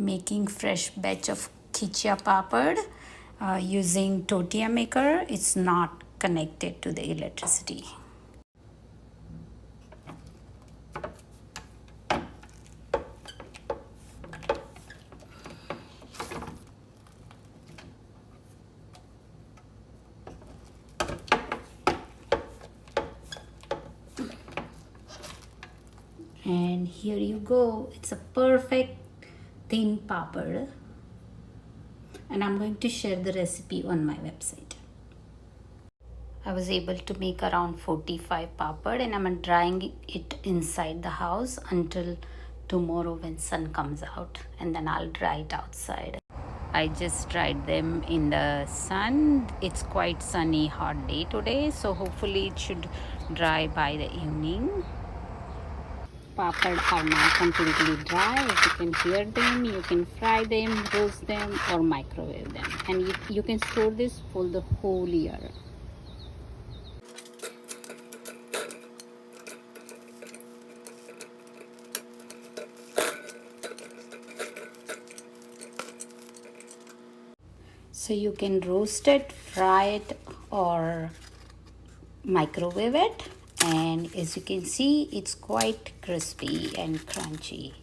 making fresh batch of khichiya papad using tortilla maker. It's not connected to the electricity. And here you go, it's a perfect thin papad, and I'm going to share the recipe on my website. I was able to make around 45 papad, and I'm drying it inside the house until tomorrow when sun comes out, and then I'll dry it outside. I just dried them in the sun. It's quite sunny, hot day today, so hopefully it should dry by the evening. Papad are now completely dry. As you can hear them, you can fry them, roast them, or microwave them, and you can store this for the whole year. So you can roast it, fry it, or microwave it, and as you can see, it's quite crispy and crunchy.